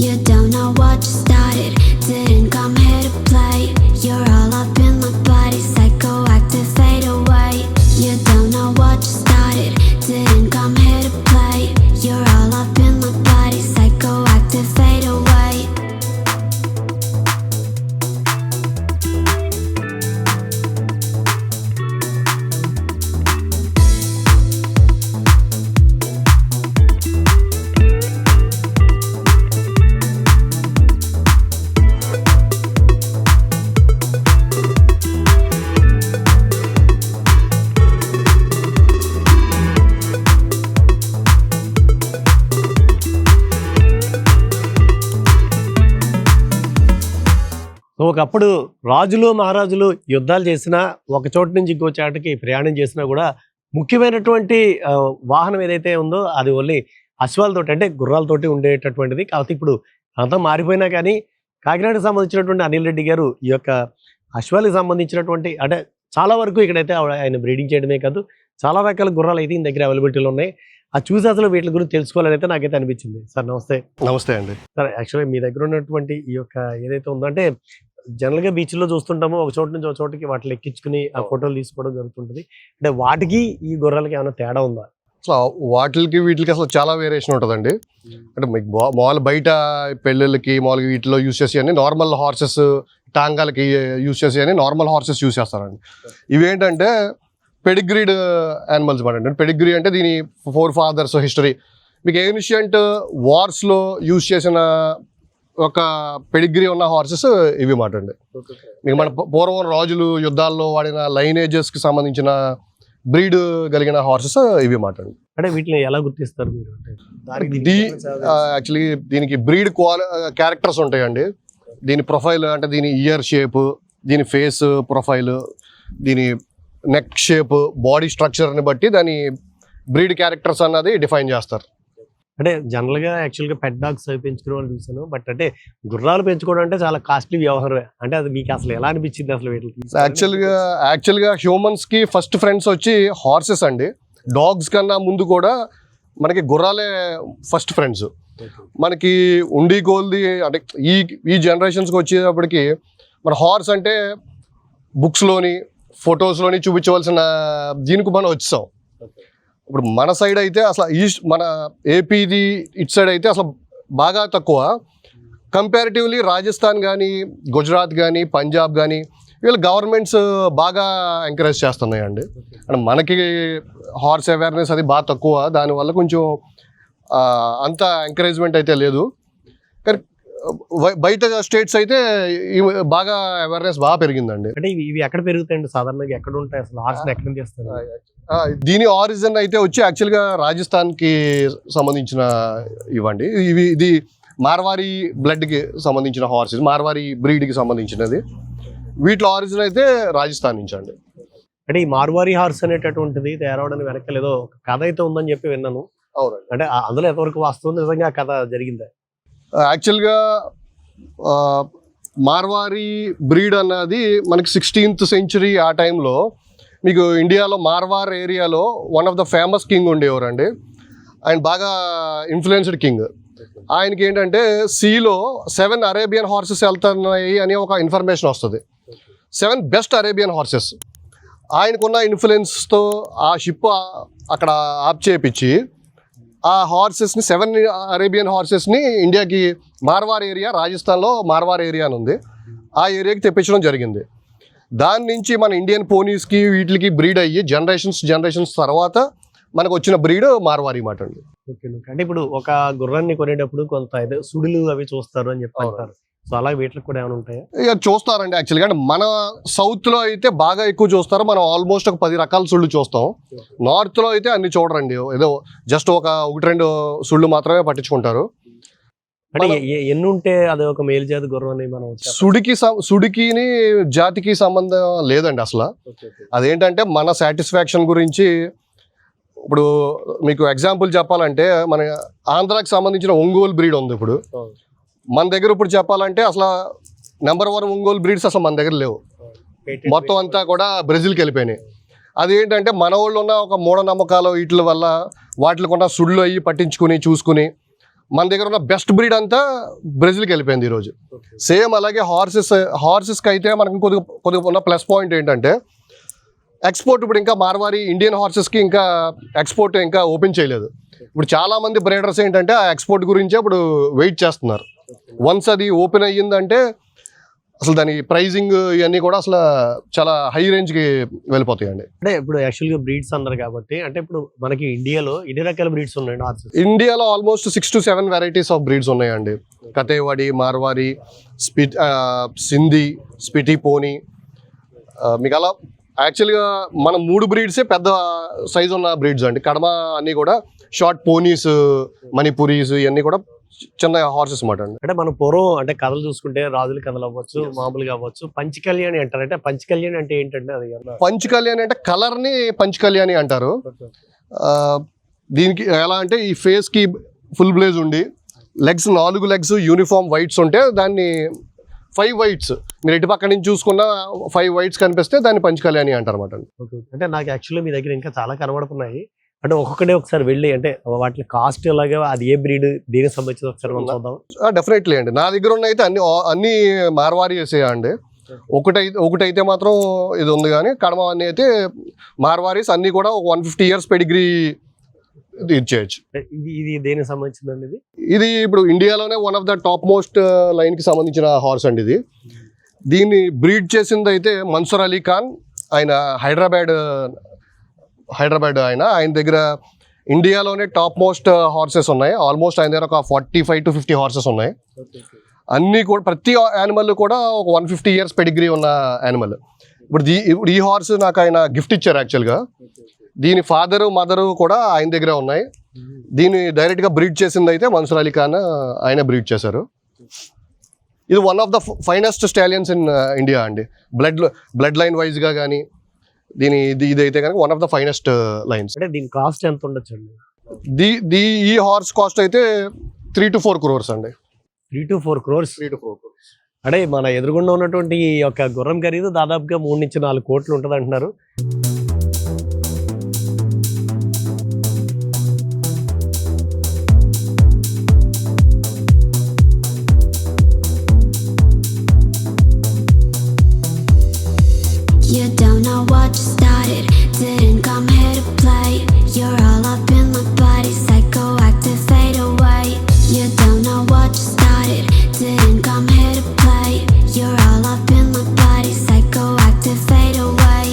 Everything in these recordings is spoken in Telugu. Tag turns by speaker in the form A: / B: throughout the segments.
A: You don't know what you started. Didn't come here to play. You're all up in my body, psychoactive, fade away. You don't know what you started. Didn't come here to play. You're all up in my body, psychoactive, fade away.
B: ఒకప్పుడు రాజులు మహారాజులు యుద్ధాలు చేసినా ఒక చోటు నుంచి ఇంకో చోటుకి ప్రయాణం చేసినా కూడా ముఖ్యమైనటువంటి వాహనం ఏదైతే ఉందో అది ఓన్లీ అశ్వాలతోటి అంటే గుర్రాలతోటి ఉండేటటువంటిది. కాకపోతే ఇప్పుడు అంతా మారిపోయినా కానీ కాకినాడకు సంబంధించినటువంటి అనిల్ రెడ్డి గారు ఈ యొక్క అశ్వాలకు సంబంధించినటువంటి అంటే చాలా వరకు ఇక్కడైతే ఆయన బ్రీడింగ్ చేయడమే కాదు చాలా రకాల గుర్రాలు అయితే ఈయన దగ్గర అవైలబిలిటీలో ఉన్నాయి. అది చూసి అసలు వీటి గురించి తెలుసుకోవాలని అయితే నాకైతే అనిపించింది. సార్ నమస్తే.
C: నమస్తే అండి.
B: సార్ యాక్చువల్గా మీ దగ్గర ఉన్నటువంటి ఈ యొక్క ఏదైతే ఉందో అంటే జనరల్గా బీచ్లో చూస్తుంటామో ఒక చోటు నుంచి ఒక చోటుకి వాటిని ఎక్కించుకుని ఆ ఫోటోలు తీసుకోవడం జరుగుతుంటుంది. అంటే వాటికి ఈ గుర్రాలకి ఏమైనా తేడా ఉందా?
C: అసలు వాటికి వీటికి అసలు చాలా వేరియేషన్ ఉంటుందండి. అంటే మీకు మామూలు బయట పెళ్ళిళ్ళకి మామూలుగా వీటిలో యూస్ చేసి నార్మల్ హార్సెస్ టాంగాలకి యూస్ చేసి నార్మల్ హార్సెస్ యూస్ చేస్తారండి. ఇవేంటంటే పెడిగ్రీడ్ యానిమల్స్ మాట. పెడిగ్రీ అంటే దీని 4 fathers హిస్టరీ. మీకు ఏన్షియంట్ వార్స్లో యూస్ చేసిన ఒక పెడిగ్రీ ఉన్న హార్సెస్ ఇవి మాట అండి. మీకు మన పూర్వం రాజులు యుద్ధాల్లో వాడిన లైనేజెస్కి సంబంధించిన బ్రీడ్ కలిగిన హార్సెస్ ఇవి మాట అండి.
B: అంటే వీటిని ఎలా గుర్తిస్తారు మీరు?
C: యాక్చువల్లీ దీనికి బ్రీడ్ క్యారెక్టర్స్ ఉంటాయండి. దీని ప్రొఫైల్ అంటే దీని ఇయర్ షేప్, దీని ఫేస్ ప్రొఫైల్, దీని నెక్ షేప్, బాడీ స్ట్రక్చర్ని బట్టి దాని బ్రీడ్ క్యారెక్టర్స్ అన్నది డిఫైన్ చేస్తారు.
B: అంటే జనరల్గా యాక్చువల్గా పెట్ డాగ్స్ పెంచుకునే వాళ్ళు చూసాను. బట్ అంటే గుర్రాలు పెంచుకోవడం అంటే చాలా కాస్ట్లీ వ్యవహారమే. అంటే అది మీకు అసలు ఎలా అనిపించింది అసలు వీటికి?
C: యాక్చువల్గా హ్యూమన్స్కి ఫస్ట్ ఫ్రెండ్స్ వచ్చి హార్సెస్ అండి. డాగ్స్ కన్నా ముందు కూడా మనకి గుర్రాలే ఫస్ట్ ఫ్రెండ్స్. మనకి ఉండి కోల్ది అంటే ఈ జనరేషన్స్కి వచ్చేటప్పటికి మన హార్స్ అంటే బుక్స్లోని ఫొటోస్లోని చూపించవలసిన దీనికి మనం వచ్చాం. ఇప్పుడు మన సైడ్ అయితే అసలు మన ఏపీది ఇటు సైడ్ అయితే అసలు బాగా తక్కువ. కంపారిటివ్లీ రాజస్థాన్ కానీ గుజరాత్ కానీ పంజాబ్ కానీ వీళ్ళు గవర్నమెంట్స్ బాగా ఎంకరేజ్ చేస్తున్నాయండి. అంటే మనకి హార్స్ అవేర్నెస్ అది బాగా తక్కువ. దానివల్ల కొంచెం అంత ఎంకరేజ్మెంట్ అయితే లేదు. కానీ బయట స్టేట్స్ అయితే బాగా అవేర్నెస్ బాగా పెరిగిందండి.
B: అంటే ఇవి ఎక్కడ పెరుగుతాయండి సాధారణంగా? ఎక్కడ ఉంటాయి అసలు? హార్స్ ఎక్కడ చేస్తారు?
C: దీని ఆరిజిన్ అయితే వచ్చి యాక్చువల్గా రాజస్థాన్కి సంబంధించిన ఇవ్వండి. ఇది మార్వారీ బ్లడ్కి సంబంధించిన హార్సెస్, మార్వారీ బ్రీడ్కి సంబంధించినది. వీటిలో ఆరిజిన్ అయితే రాజస్థాన్ నుంచి అండి.
B: అంటే ఈ మార్వారీ హార్స్ అనేటటువంటిది తయారవడానికి వెనకాల ఏదో కథ అయితే ఉందని చెప్పి విన్నాను.
C: అవునండి.
B: అంటే అందులో ఎంతవరకు వాస్తవం, నిజంగా కథ జరిగిందా?
C: యాక్చువల్గా మార్వారీ బ్రీడ్ అన్నది మనకి 16th century ఆ టైంలో మీకు ఇండియాలో మార్వార్ ఏరియాలో one of the famous king ఉండేవారండి. ఆయన బాగా ఇన్ఫ్లుయెన్స్డ్ కింగ్. ఆయనకి ఏంటంటే సీలో 7 అరేబియన్ హార్సెస్ వెళ్తున్నాయి అని ఒక ఇన్ఫర్మేషన్ వస్తుంది. 7 బెస్ట్ అరేబియన్ హార్సెస్. ఆయనకున్న ఇన్ఫ్లుయెన్స్తో ఆ షిప్ అక్కడ ఆప్ చేయించి ఆ హార్సెస్ని 7 అరేబియన్ హార్సెస్ని ఇండియాకి మార్వార్ ఏరియా, రాజస్థాన్లో మార్వార్ ఏరియా అని ఉంది, ఆ ఏరియాకి తెప్పించడం జరిగింది. దాని నుంచి మన ఇండియన్ పోనీస్కి వీటికి బ్రీడ్ అయ్యి జనరేషన్స్ తర్వాత మనకు వచ్చిన బ్రీడ్ మార్వారీ మాట అండి.
B: ఓకే. అంటే ఇప్పుడు ఒక గుర్రాన్ని కొనేటప్పుడు కొంత సుడులు అవి చూస్తారు అని చెప్పారు. సో అలా వీటికి కూడా ఏమైనా ఉంటాయా?
C: ఇక చూస్తారండి యాక్చువల్గా. అంటే మన సౌత్లో అయితే బాగా ఎక్కువ చూస్తారు. మనం ఆల్మోస్ట్ ఒక 10 రకాల సుళ్ళు చూస్తాం. నార్త్లో అయితే అన్ని చూడరండి. ఏదో జస్ట్ 1-2 సుళ్ళు మాత్రమే పట్టించుకుంటారు.
B: అంటే ఎన్ని ఉంటే అది ఒక మేలు జాతి గుర్రం అని మనం
C: సుడికిని జాతికి సంబంధం లేదండి అసలు. అదేంటంటే మన సాటిస్ఫాక్షన్ గురించి. ఇప్పుడు మీకు ఎగ్జాంపుల్ చెప్పాలంటే మన ఆంధ్రాకి సంబంధించిన ఒంగోలు బ్రీడ్ ఉంది. ఇప్పుడు మన దగ్గర ఇప్పుడు చెప్పాలంటే అసలు నెంబర్ 1 ఒంగోలు బ్రీడ్స్ అసలు మన దగ్గర లేవు. మొత్తం అంతా కూడా బ్రెజిల్కి వెళ్ళిపోయినాయి. అదేంటంటే మన వాళ్ళు ఉన్న ఒక మూఢనమ్మకాలు వీటి వల్ల వాటికి ఉన్న సుళ్ళు అయ్యి పట్టించుకుని చూసుకుని మన దగ్గర ఉన్న బెస్ట్ బ్రీడ్ అంతా బ్రెజిల్కి వెళ్ళిపోయింది ఈరోజు. సేమ్ అలాగే హార్సెస్కి అయితే మనకి కొద్దిగా ఉన్న ప్లస్ పాయింట్ ఏంటంటే ఎక్స్పోర్ట్ ఇప్పుడు ఇంకా మార్వారి ఇండియన్ హార్సెస్కి ఇంకా ఎక్స్పోర్ట్ ఇంకా ఓపెన్ చేయలేదు. ఇప్పుడు చాలామంది బ్రీడర్స్ ఏంటంటే ఆ ఎక్స్పోర్ట్ గురించే ఇప్పుడు వెయిట్ చేస్తున్నారు. వన్స్ అది ఓపెన్ అయ్యిందంటే అసలు దాని ప్రైజింగ్ ఇవన్నీ కూడా అసలు చాలా హై రేంజ్కి వెళ్ళిపోతాయండి.
B: అంటే ఇప్పుడు యాక్చువల్గా బ్రీడ్స్ అన్నారు కాబట్టి, అంటే ఇప్పుడు మనకి ఇండియాలో ఎన్ని రకాల బ్రీడ్స్ ఉన్నాయండి హార్సెస్?
C: ఇండియాలో almost 6 to 7 varieties of breeds ఉన్నాయండి. కతేవాడి, మార్వారి, సింధీ, స్పిటి పోనీ, మీకు అలా యాక్చువల్గా మన 3 బ్రీడ్సే పెద్ద సైజు ఉన్న బ్రీడ్స్ అండి. కడమ అన్నీ కూడా షార్ట్ పోనీస్, మణిపురీస్ ఇవన్నీ కూడా చిన్న హార్సెస్ మాట అండి.
B: అంటే మనం పూర్వం అంటే కథలు చూసుకుంటే రాజుల కథలు అవ్వచ్చు, మామూలుగా అవ్వచ్చు, పంచకళ్యాణి అంటారు. అంటే పంచకళ్యాణి అంటే ఏంటంటే అది
C: పంచకళ్యాణి అంటే కలర్ ని పంచకళ్యాణి అంటారు. దీనికి ఎలా అంటే ఈ ఫేస్ కి ఫుల్ బ్లేజ్ ఉండి లెగ్స్ 4 లెగ్స్ యూనిఫామ్ వైట్స్ ఉంటే దాన్ని 5 వైట్స్ మీరు ఇటు పక్క నుంచి చూసుకున్న 5 వైట్స్ కనిపిస్తే దాన్ని పంచకళ్యాణి అంటారు అన్నమాట.
B: అంటే నాకు యాక్చువల్లీ మీ దగ్గర ఇంకా చాలా కనబడుతున్నాయి. అంటే ఒక్కొక్కటే ఒకసారి వెళ్ళి అంటే వాటి కాస్ట్ ఎలాగా, అది ఏ బ్రీడ్, దేనికి సంబంధించి ఒకసారి మనం చూద్దాం.
C: డెఫినెట్లీ అండి. నా దగ్గర ఉన్న అయితే అన్ని మార్వారి వేసేయా అండి. ఒకటైతే మాత్రం ఇది ఉంది, కానీ కడమ అన్ని అయితే మార్వారీస్ అన్ని కూడా 150 years పెడిగ్రీ ఇచ్చేయచ్చు.
B: ఇది దేనికి సంబంధించిందండి?
C: ఇది ఇప్పుడు ఇండియాలోనే one of the top most line కి సంబంధించిన హార్స్ అండి ఇది. దీన్ని బ్రీడ్ చేసింది అయితే మన్సూర్ అలీ ఖాన్, ఆయన హైదరాబాద్ ఆయన దగ్గర ఇండియాలోనే టాప్ మోస్ట్ హార్సెస్ ఉన్నాయి. ఆల్మోస్ట్ ఆయన దగ్గర ఒక 45 to 50 హార్సెస్ ఉన్నాయి. అన్నీ కూడా ప్రతి యానిమల్ కూడా ఒక 150 years పెడిగ్రీ ఉన్న యానిమల్. ఇప్పుడు ఈ హార్స్ నాకు ఆయన గిఫ్ట్ ఇచ్చారు యాక్చువల్గా. దీని ఫాదరు మదరు కూడా ఆయన దగ్గర ఉన్నాయి. దీన్ని డైరెక్ట్గా బ్రీడ్ చేసింది అయితే మన్సూర్ అలీ ఖాన్ ఆయన బ్రీడ్ చేశారు. ఇది one of the finest stallions in India అండి. బ్లడ్ లైన్ వైజ్గా కానీ ఇదైతే కనుక one of the finest lines.
B: అంటే దీని కాస్ట్ ఎంత ఉండొచ్చు అండి?
C: ఈ హార్స్ కాస్ట్ అయితే 3 to 4 crores అండి.
B: 3 to 4 crores. అంటే మన ఎదురుగుండా ఉన్నటువంటి ఈ యొక్క గుర్రం ఖరీదు దాదాపుగా 3 నుంచి 4 కోట్లు ఉంటుంది అంటున్నారు.
A: You don't know what you started, didn't come here to play. You're all up in my body, psychoactive, fade away. You don't know what you started, didn't come here to play. You're all up in my body, psychoactive, fade away.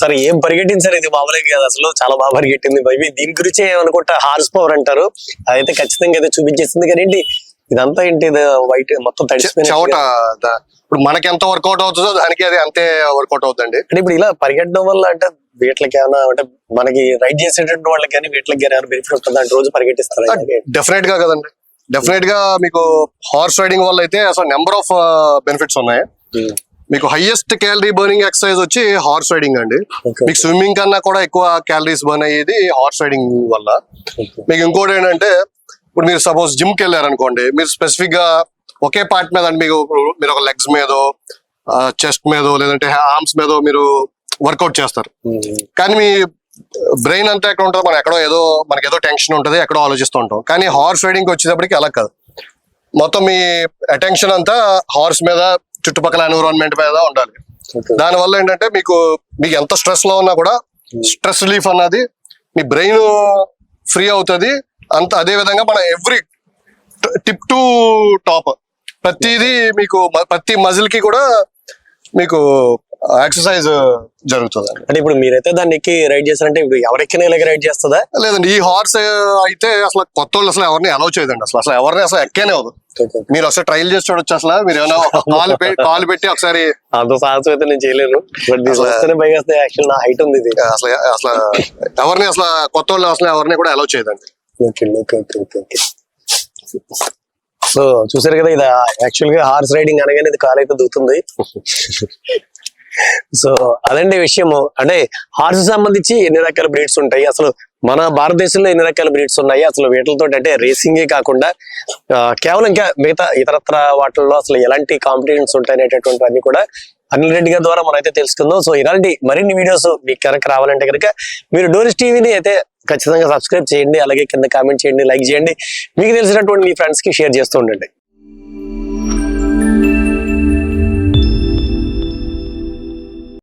B: సరే, ఏం పరిగెట్టింది సార్ ఇది? మామూలుగా కాదు, అసలు చాలా బాగా పరిగెట్టింది. బైబీ దీని గురించి ఏమనుకుంటా హార్స్ పవర్ అంటారు, అదైతే ఖచ్చితంగా అయితే చూపించేసింది. కానీ ఏంటి ఇదంతా ఏంటి వైట్ మొత్తం తడిసిపోయింది.
C: ఇప్పుడు మనకి ఎంత వర్కౌట్ అవుతుందో దానికి అది అంతే వర్కౌట్ అవుతుంది.
B: అంటే ఇప్పుడు ఇలా పరిగెట్టడం వల్ల అంటే వీటికి ఏమైనా అంటే మనకి రైడ్ చేసేటువంటి వాళ్ళకి కానీ వీటికి కానీ ఏమైనా బెనిఫిట్ వస్తుంది అంటే రోజు పరిగెట్టిస్తారు?
C: డెఫినెట్ గా కదండి. డెఫినెట్ గా మీకు హార్స్ రైడింగ్ వల్ల అయితే అసలు నెంబర్ ఆఫ్ బెనిఫిట్స్ ఉన్నాయి. మీకు హైయెస్ట్ క్యాలరీ బర్నింగ్ ఎక్సర్సైజ్ వచ్చి హార్స్ రైడింగ్ అండి. మీకు స్విమ్మింగ్ కన్నా కూడా ఎక్కువ క్యాలరీస్ బర్న్ అయ్యేది హార్స్ రైడింగ్ వల్ల. మీకు ఇంకోటి ఏంటంటే ఇప్పుడు మీరు సపోజ్ జిమ్ కి వెళ్ళారనుకోండి, మీరు స్పెసిఫిక్ గా ఒకే పార్ట్ మీద మీరు ఒక లెగ్స్ మీదో, చెస్ట్ మీదో, లేదంటే ఆర్మ్స్ మీదో మీరు వర్కౌట్ చేస్తారు. కానీ మీ బ్రెయిన్ అంతా ఎక్కడ ఉంటుంది, మనకి ఏదో టెన్షన్ ఉంటుంది, ఎక్కడో ఆలోచిస్తూ ఉంటాం. కానీ హార్స్ రైడింగ్ వచ్చేటప్పటికి అలా కాదు. మొత్తం మీ అటెన్షన్ అంతా హార్స్ మీద, చుట్టుపక్కల ఎన్విరాన్మెంట్ మీద ఉండాలి. దానివల్ల ఏంటంటే మీకు ఎంత స్ట్రెస్ లో ఉన్నా కూడా స్ట్రెస్ రిలీఫ్ అన్నది మీ బ్రెయిన్ ఫ్రీ అవుతుంది. అదే విధంగా మన ఎవ్రీ టిప్ టు టాప్ ప్రతిదీ మీకు ప్రతి మజిల్ కి కూడా మీకు ఎక్సర్సైజ్ జరుగుతుందండి.
B: అంటే ఇప్పుడు మీరైతే దాన్ని ఎక్కి రైడ్ చేస్తారంటే ఇప్పుడు ఎవరెక్కినా ఇలాగ రైడ్ చేస్తుందా?
C: లేదండి, ఈ హార్స్ అయితే అసలు కొత్త వాళ్ళు అసలు ఎవరిని అలౌ చేయదండి, అసలు ఎవరిని అసలు ఎక్కేనే అవదు. మీరు ఒకసారి ట్రయల్ చేసి చూడొచ్చు. అసలు మీరు ఏమైనా కాలు పెట్టి ఒకసారి,
B: అంత సాహసం అయితే నేను చేయలేను. బట్ వస్తేనే భయం వేస్తాయి. యాక్చువల్ నా హైట్ ఉంది ఇది.
C: అసలు అసలు ఎవరిని అసలు కొత్త వాళ్ళు అసలు ఎవరిని కూడా అలౌ చేయదండి.
B: సో చూసారు కదా, ఇది యాక్చువల్ గా హార్స్ రైడింగ్ అనగానే ఇది కాలు అయితే దూతుంది. సో అదండి విషయము. అంటే హార్స్ సంబంధించి ఎన్ని రకాల బ్రీడ్స్ ఉంటాయి, అసలు మన భారతదేశంలో ఎన్ని రకాల బ్రీడ్స్ ఉన్నాయి, అసలు వీటితో అంటే రేసింగే కాకుండా కేవలం ఇంకా మిగతా ఇతరత్ర వాటిల్లో అసలు ఎలాంటి కాంపిటీషన్స్ ఉంటాయి అనేటటువంటి అన్ని కూడా అనిల్ రెడ్డి గారి ద్వారా మనం అయితే తెలుసుకుందాం. సో ఇలాంటి మరిన్ని వీడియోస్ మీకు కనుక రావాలంటే కనుక మీరు డోరీస్ టీవీని అయితే ఖచ్చితంగా సబ్స్క్రైబ్ చేయండి, అలాగే కింద కామెంట్ చేయండి, లైక్ చేయండి, మీకు తెలిసినటువంటి మీ ఫ్రెండ్స్ కి షేర్ చేస్తూ ఉండండి.